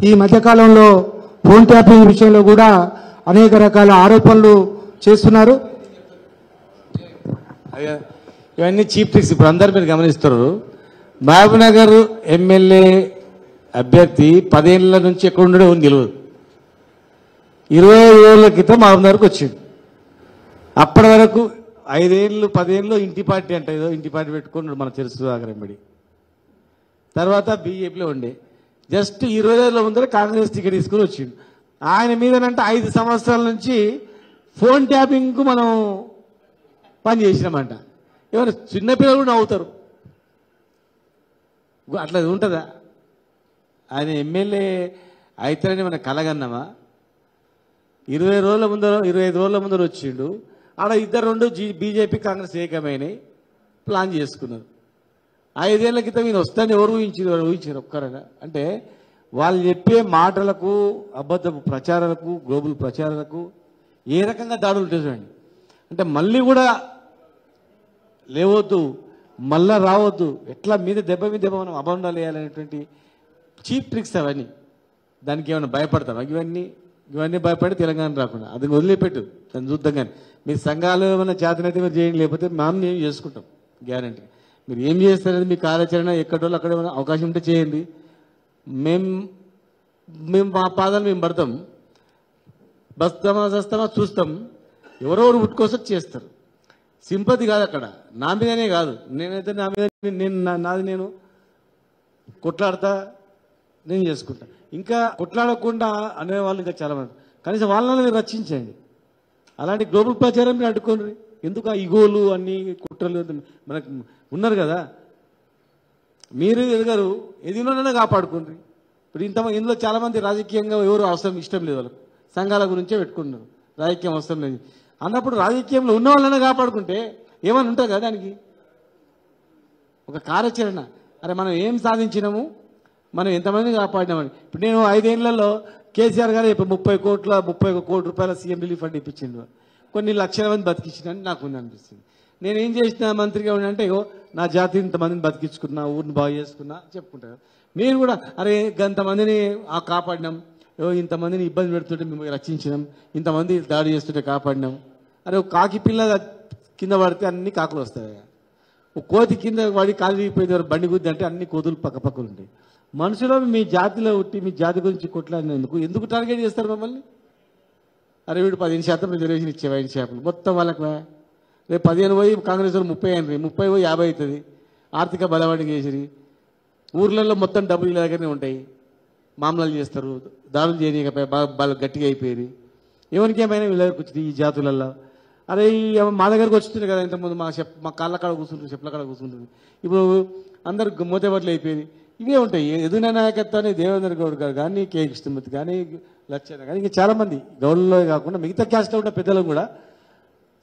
ఈ మధ్యకాలంలో phone tapping విషయంలో కూడా అనేక రకాల ఆరోపణలు చేస్తున్నారు. ఇవన్నీ చీప్ ట్రిక్స్. ఇప్పుడు అందరు మీరు గమనిస్తారు. మహబూబ్నగర్ ఎమ్మెల్యే అభ్యర్థి 10 ఏళ్ల నుంచి ఎక్కడ ఉండడో తెలియదు. 20 రోజుల క్రితం మహబూబ్నగర్కి వచ్చిండు. అప్పటి వరకు 5 ఏళ్ళు 10 ఏళ్ళు ఇంటి పార్టీ అంటే ఏదో ఇంటి పార్టీ పెట్టుకున్నాడు మన తెలుసు ఆగరంబడి. తర్వాత బీజేపీలో ఉండే జస్ట్ 20 రోజుల ముందర కాంగ్రెస్ టికెట్ తీసుకుని వచ్చిండు. ఆయన మీదనంటే 5 సంవత్సరాల నుంచి ఫోన్ ట్యాపింగ్కు మనం పని చేసినామంట. ఏమైనా చిన్నపిల్లలు కూడా నవ్వుతారు. అట్లా ఉంటుందా? ఆయన ఎమ్మెల్యే అయితేనే మన కలగన్నామా? 20 రోజుల ముందర 25 రోజుల ముందర వచ్చిండు. ఆడ 2 బీజేపీ కాంగ్రెస్ ఏకమైనవి ప్లాన్ చేసుకున్నారు. 5 ఏళ్ల క్రితం ఈయన వస్తాను ఎవరు ఊహించారు ఒక్కరగా? అంటే వాళ్ళు చెప్పే మాటలకు, అబద్ధపు ప్రచారాలకు, గ్లోబల్ ప్రచారాలకు ఏ రకంగా దాడులు ఉంటుంది చూడండి. అంటే మళ్ళీ కూడా లేవద్దు, మళ్ళా రావద్దు, ఎట్లా మీద దెబ్బ మనం అభండాలు వేయాలనేటువంటి చీప్ ట్రిక్స్ అవన్నీ. దానికి ఏమైనా భయపడతాం? ఇవన్నీ భయపడి తెలంగాణ రాకుండా అది వదిలిపెట్టు, దాన్ని చూద్దాం. కానీ మీ సంఘాలు ఏమైనా చేతనైతే మీరు చేయండి, లేకపోతే మేము చేసుకుంటాం గ్యారంటీ. మీరు ఏం చేస్తారనేది మీ కార్యాచరణ ఎక్కడో అక్కడ అవకాశం ఉంటే చేయండి. మేము మా పాదాలు మేము పడతాం. బస్తామా చూస్తాం. ఎవరెవరు పుట్టుకోసం చేస్తారు. సింపతి కాదు అక్కడ, నా మీదనే కాదు. నేనైతే నా మీద నాది నేను కొట్లాడతా, నేను చేసుకుంటా. ఇంకా కొట్లాడకుండా అనేవాళ్ళు ఇంకా చాలామంది. కనీసం వాళ్ళని మీరు రక్షించండి. అలాంటి గ్లోబల్ ప్రచారం మీరు అడ్డుకోండి. ఎందుకు ఆ ఇగోలు అన్ని కుట్రలు మనకు ఉన్నారు కదా. మీరు ఎదగారు, ఎదిగినోనే కాపాడుకోండి. ఇప్పుడు ఇందులో చాలామంది రాజకీయంగా ఎవరు అవసరం ఇష్టం లేదు. వాళ్ళకు సంఘాల గురించే పెట్టుకుంటున్నారు. రాజకీయం అవసరం లేదు అన్నప్పుడు రాజకీయంలో ఉన్న వాళ్ళనే కాపాడుకుంటే ఏమని ఉంటుంది కదా దానికి ఒక కార్యాచరణ. అరే మనం ఏం సాధించినాము, మనం ఎంతమందిని కాపాడినామని. ఇప్పుడు నేను 5 ఏళ్లలో కేసీఆర్ గారు ఇప్పుడు 31 కోట్ల రూపాయల సీఎం రిలీఫ్ ఫండ్ ఇప్పించిండు. కొన్ని లక్షల మంది బతికించిందని నాకు ఉంది అనిపిస్తుంది. నేనేం చేసిన మంత్రిగా అంటే నా జాతి ఇంతమందిని బతికించుకున్నా, ఊరిని బాగు చేసుకున్నా చెప్పుకుంటారు. మీరు కూడా అరే ఇంతమందిని కాపాడినాం, ఇంతమందిని ఇబ్బంది పెడుతుంటే మేము రక్షించినాం, ఇంతమంది దాడి చేస్తుంటే కాపాడినాం. అరే ఒక కాకి పిల్ల కింద పడితే అన్ని కాకులు వస్తాయి. ఒక కోతి కింద వాడి కాలు విరిగిపోయిన బండి గుద్ది అంటే అన్ని కోతులు పక్కపక్కలు ఉంటాయి. మనుషులో మీ జాతిలో ఉట్టి మీ జాతి గురించి కొట్లాడినందుకు ఎందుకు టార్గెట్ చేస్తారు మమ్మల్ని? అరే వీడు 15% రిజర్వేషన్ ఇచ్చే 5% మొత్తం వాళ్ళకి. రేపు 15 పోయి కాంగ్రెస్ 30 అయినరి, 30 పోయి 50 అవుతుంది. ఆర్థిక బలవాడికి చేసిరి. ఊర్లలో మొత్తం డబ్బులు ఇలా దగ్గరనే ఉంటాయి. మామూలు చేస్తారు, దాడులు చేయనీయకపోయి బాగా గట్టిగా అయిపోయి ఎవరికి ఏమైనా వీళ్ళ దగ్గరకు వచ్చింది ఈ జాతులలో. అరే మా దగ్గరకు వచ్చింది కదా ఇంతకుముందు మా కాళ్ళ కాడ కూర్చుంటుంది, చెప్పుల కాడ కూర్చుంటుంది. ఇప్పుడు అందరు మూతబట్లు అయిపోయి ఇవే ఉంటాయి. ఎదున నాయకత్వాన్ని దేవేంద్ర గౌడ్ గారు కానీ, కే కృష్ణమూర్తి కానీ, లక్ష్మణ కానీ ఇంకా చాలామంది గౌడ్లో కాకుండా మిగతా క్యాస్ట్లో ఉన్న పెద్దలు కూడా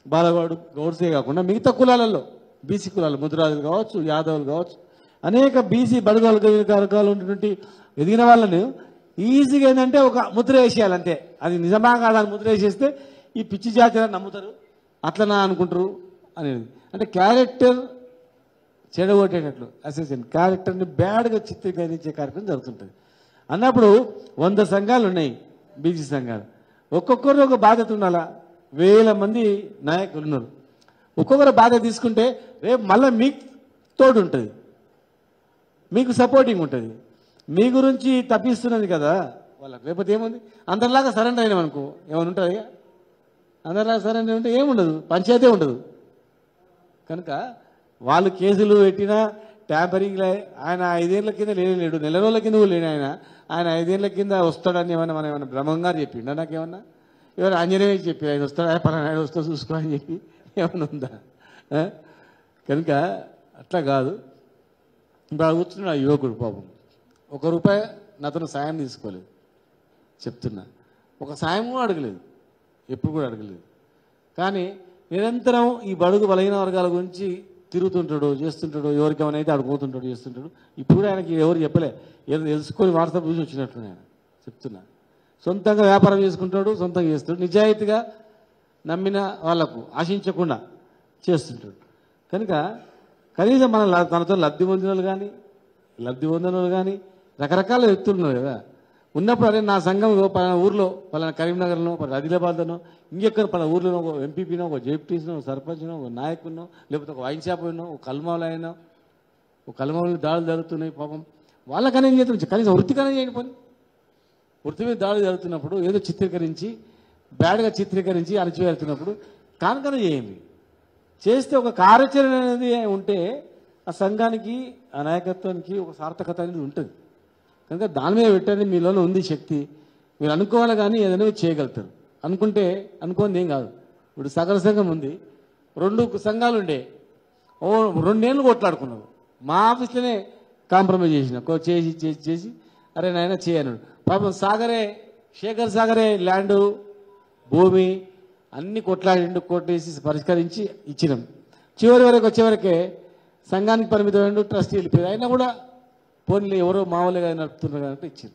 బాలగౌడ్ గౌడ్సే కాకుండా మిగతా కులాలలో బీసీ కులాలు ముద్రాజులు కావచ్చు, యాదవులు కావచ్చు, అనేక బీసీ బడుగు వర్గాలు ఉన్నటువంటి ఎదిగిన వాళ్ళని ఈజీగా ఏంటంటే ఒక ముద్ర వేసేయాలి అంతే. అది నిజమా కాదని ముద్ర వేసేస్తే ఈ పిచ్చి జాతిని నమ్ముతారు, అట్లనా అనుకుంటారు అనేది. అంటే క్యారెక్టర్ చెడగొట్టేటట్లు అసోసియేషన్ క్యారెక్టర్ని బ్యాడ్గా చిత్రీకరించే కార్యక్రమం జరుగుతుంటుంది. అన్నప్పుడు 100 సంఘాలు ఉన్నాయి బీసీ సంఘాలు. ఒక్కొక్కరు ఒక బాధ్యత ఉండాలా. 1000 మంది నాయకులు ఉన్నారు. ఒక్కొక్కరు బాధ్యత తీసుకుంటే రేపు మళ్ళీ మీకు తోడు ఉంటుంది, మీకు సపోర్టింగ్ ఉంటుంది. మీ గురించి తప్పిస్తున్నది కదా వాళ్ళకి. లేకపోతే ఏముంది, అందరిలాగా సరెండర్ అయినాం అనుకో ఏమైనా ఉంటుంది? అందరిలాగా సరెండర్ ఉంటే ఏముండదు, పంచాయతీ ఉండదు. కనుక వాళ్ళు కేసులు పెట్టినా ట్యాంపరింగ్. ఆయన 5 ఏళ్ల కింద లేడు, నెల రోజుల కింద లేడు. ఆయన 5 ఏళ్ల కింద వస్తాడని ఏమన్నా మనం ఏమన్నా బ్రహ్మంగా చెప్పిండా? నాకేమన్నా ఎవరు ఆంజనేయ చెప్పి ఆయన వస్తాడు, పలానా ఆయన వస్తా చూసుకో అని చెప్పి ఏమన్నా ఉందా? కనుక అట్లా కాదు. ఇప్పుడు కూర్చున్నాడు ఆ యువకుడు పాపం, ₹1 నాతో సాయం తీసుకోలేదు. చెప్తున్నా, ఒక సాయం కూడా అడగలేదు, ఎప్పుడు కూడా అడగలేదు. కానీ నిరంతరం ఈ బడుగు బలహీన వర్గాల గురించి తిరుగుతుంటాడు, చేస్తుంటాడు. ఎవరికేమైనా అయితే అడుగుతుంటాడు, చేస్తుంటాడు. ఇప్పుడు కూడా ఆయనకి ఎవరు చెప్పలే, ఏదో తెలుసుకొని వాట్సాప్ చూసి వచ్చినట్టు ఆయన చెప్తున్నా. సొంతంగా వ్యాపారం చేసుకుంటాడు, సొంతంగా చేస్తాడు, నిజాయితీగా నమ్మిన వాళ్లకు ఆశించకుండా చేస్తుంటాడు. కనుక కనీసం మన తనతో లబ్ధి పొందిన వాళ్ళు కానీ రకరకాల వ్యక్తులు ఉన్నారు కదా. ఉన్నప్పుడు అరే నా సంఘం పలానా ఊర్లో పలానా కరీంనగర్లో పలానా ఆదిలాబాద్లోనో ఇంకెక్కడ పలానా ఊర్లోనో ఒక ఎంపీపీనో ఒక జెడ్పీటీసీనో ఒక సర్పంచ్నో ఒక నాయకుడినో లేకపోతే ఒక వైన్ షాప్ అయినో ఒక కల్మాలో అయినా ఒక కల్మాలో దాడులు జరుగుతున్నాయి పాపం వాళ్ళకనే ఏం చేస్తాం కనీసం వృత్తికనే చేయండి పని వృత్తి మీద దాడులు జరుగుతున్నప్పుడు ఏదో చిత్రీకరించి బ్యాడ్గా చిత్రీకరించి అణచివేస్తున్నప్పుడు కానుకనే చేయండి చేస్తే ఒక కార్యాచరణ అనేది ఉంటే ఆ సంఘానికి ఆ నాయకత్వానికి ఒక సార్థకత అనేది ఉంటుంది కనుక దాని మీద పెట్టండి మీలోనే ఉంది శక్తి మీరు అనుకోవాలి కానీ ఏదైనా చేయగలుగుతారు అనుకుంటే అనుకోని ఏం కాదు ఇప్పుడు సగల సంఘం ఉంది 2 సంఘాలు ఉండే 2 ఏళ్ళు కొట్లాడుకున్నారు మా ఆఫీస్లోనే కాంప్రమైజ్ చేసిన చేసి అరే నాయన చేయను పాపం శేఖర్ సాగరే ల్యాండు భూమి అన్ని కొట్టేసి పరిష్కరించి ఇచ్చినాం చివరి వరకు వచ్చేవరకే సంఘానికి పరిమితమైన ట్రస్టీ వెళ్ళిపోయారు అయినా కూడా పోనీ ఎవరో మామూలుగా నడుపుతున్నారు కాబట్టి ఇచ్చారు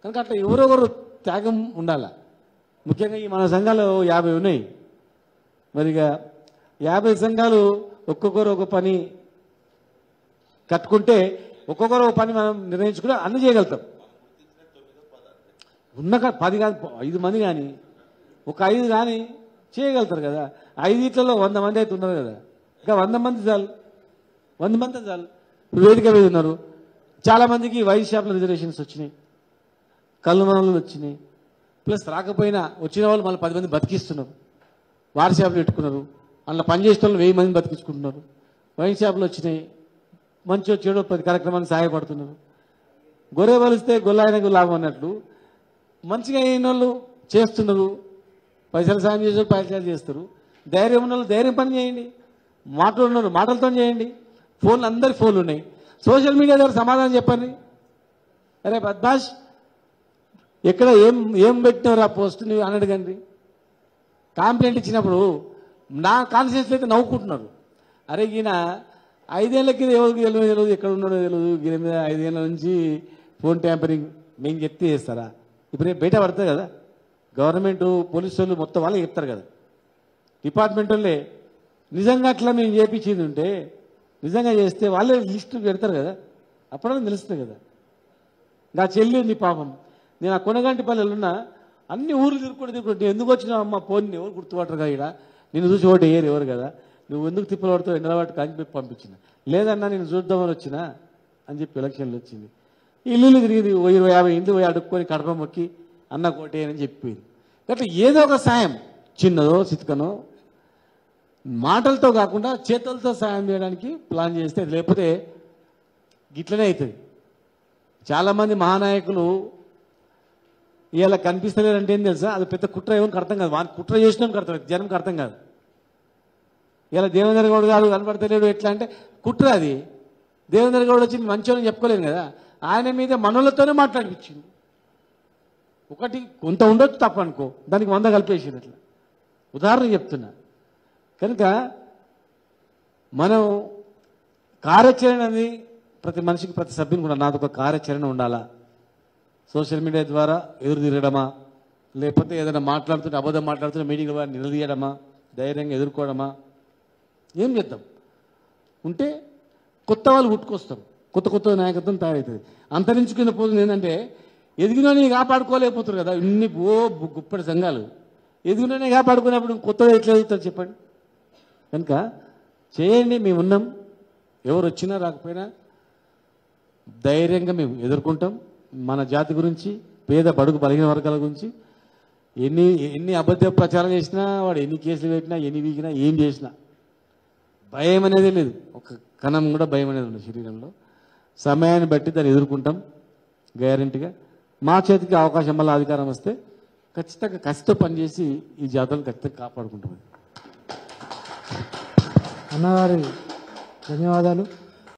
కనుక అట్లా ఎవరెవరు త్యాగం ఉండాల ముఖ్యంగా ఈ మన సంఘాలు 50 ఉన్నాయి మరిగా 50 సంఘాలు ఒక్కొక్కరు ఒక పని కట్టుకుంటే ఒక్కొక్కరు ఒక పని మనం నిర్ణయించుకుని అన్ని చేయగలుగుతాం ఉన్న 10 కాదు 5 మంది కానీ ఒక 5 కానీ చేయగలుగుతారు కదా 5 100 మంది అయితే ఉన్నారు కదా ఇంకా 100 మంది చాలు 100 మంది చాలు వేదిక మీద ఉన్నారు చాలా మందికి వైన్ షాప్ల రిజర్వేషన్స్ వచ్చినాయి కళ్ళు మనలు వచ్చినాయి ప్లస్ రాకపోయినా వచ్చిన వాళ్ళు మళ్ళీ 10 మంది బతికిస్తున్నారు వారి షాపులు పెట్టుకున్నారు అందులో పనిచేసే వాళ్ళు 1000 మంది బతికించుకుంటున్నారు వైన్ షాపులు వచ్చినాయి మంచి చెడు 10 కార్యక్రమానికి సహాయపడుతున్నారు గొర్రె వలిస్తే గొల్లాయనకు లాభం అన్నట్లు మంచిగా అయిన వాళ్ళు చేస్తున్నారు పైసలు సాయం చేసే పైసలు చేస్తారు ధైర్యం ఉన్న వాళ్ళు ధైర్యం పని చేయండి మాట్లాడున్నారు మాటలతో చేయండి ఫోన్లు అందరికి ఫోన్లు ఉన్నాయి సోషల్ మీడియా ద్వారా సమాధానం చెప్పండి అరే బద్మాష్ ఎక్కడ ఏం పెట్టినవారు ఆ పోస్ట్ నువ్వు అని అడగండి కంప్లైంట్ ఇచ్చినప్పుడు నా కాన్షియస్లో అయితే నవ్వుకుంటున్నారు అరే ఈయన 5 ఏళ్ల కింద ఎవరికి తెలియదు ఎక్కడ ఉన్నాడో తెలియదు ఈయన మీద 5 ఏళ్ళ నుంచి ఫోన్ ట్యాంపరింగ్ మేము చెప్తే చేస్తారా ఇప్పుడు బయట పడుతుంది కదా గవర్నమెంట్ పోలీసు వాళ్ళు మొత్తం వాళ్ళే చెప్తారు కదా డిపార్ట్మెంట్ వాళ్ళే నిజంగా అట్లా మేము చేయించింది ఉంటే నిజంగా చేస్తే వాళ్ళే లిస్టు పెడతారు కదా అప్పుడన్నా తెలుస్తుంది కదా నా చెల్లి ఉంది పాపం నేను ఆ కొనగంటి పల్లెలు ఉన్నా అన్ని ఊర్లు తిరుగుకుంటే ఎందుకు వచ్చినావు అమ్మ పోనీ ఎవరు గుర్తుపట్టరు కదా ఇక్కడ నేను చూసి ఓటు వేయరు ఎవరు కదా నువ్వు ఎందుకు తిప్పలు పడుతావు ఎండలవాటు కాని పంపించిన లేదన్నా నేను చూద్దామని వచ్చినా అని చెప్పి ఎలక్షన్లు వచ్చింది ఇల్లు తిరిగింది 20-50 ఇండ్లు పోయి అడుక్కొని కడప మొక్కి అన్న కోటేయని చెప్పిపోయింది అట్లా ఏదో ఒక సాయం చిన్నదో చిత్కనో మాటలతో కాకుండా చేతులతో సాయం చేయడానికి ప్లాన్ చేస్తే లేకపోతే గిట్లనే అవుతుంది చాలామంది మహానాయకులు ఇలా కనిపిస్తలేరంటే ఏం తెలుసా అది పెద్ద కుట్ర ఏమని అర్థం కాదు వానికి కుట్ర చేసినాం అర్థం జనంకి అర్థం కాదు ఇలా దేవేంద్ర గౌడ్ గారు కనపడతలేడు ఎట్లా అంటే కుట్ర అది దేవేంద్ర గౌడ్ వచ్చి మంచోని చెప్పుకోలేను కదా ఆయన మీద మనోళ్ళతోనే మాట్లాడిపించింది ఒకటి కొంత ఉండొచ్చు తప్ప అనుకో దానికి 100 కలిపేసింది అట్లా ఉదాహరణ చెప్తున్నా కనుక మనం కార్యాచరణ అనేది ప్రతి మనిషికి ప్రతి సభ్యుని కూడా నాదొక కార్యాచరణ ఉండాలా సోషల్ మీడియా ద్వారా ఎదురు తిరగడమా లేకపోతే ఏదైనా మాట్లాడుతుంటే అబద్ధం మాట్లాడుతుంటే మీడియా ద్వారా నిలదీయడమా ధైర్యంగా ఎదుర్కోవడమా ఏం చేద్దాం ఉంటే కొత్త వాళ్ళు పుట్టుకొస్తారు కొత్త నాయకత్వం తయారవుతుంది అంతరించుకున్న పోతుంది ఏంటంటే ఎదిగినోని కాపాడుకోలేకపోతారు కదా ఇన్ని గుప్పటి సంఘాలు ఎదిగినోనే కాపాడుకున్నప్పుడు కొత్తగా ఎట్లా ఎదుగుతారు చెప్పండి కనుక చేయండి మేము ఉన్నాం ఎవరు వచ్చినా రాకపోయినా ధైర్యంగా మేము ఎదుర్కొంటాం మన జాతి గురించి పేద బడుగు బలహీన వర్గాల గురించి ఎన్ని అబద్ధ ప్రచారం చేసినా వాడు ఎన్ని కేసులు పెట్టినా ఎన్ని వీకినా ఏం చేసినా భయం అనేది లేదు ఒక కణం కూడా భయం అనేది ఉంది శరీరంలో సమయాన్ని బట్టి దాన్ని ఎదుర్కొంటాం గ్యారంటీగా మా చేతికి అవకాశం వల్ల అధికారం వస్తే ఖచ్చితంగా కసితో పనిచేసి ఈ జాతులను ఖచ్చితంగా కాపాడుకుంటాం అన్నగారి ధన్యవాదాలు.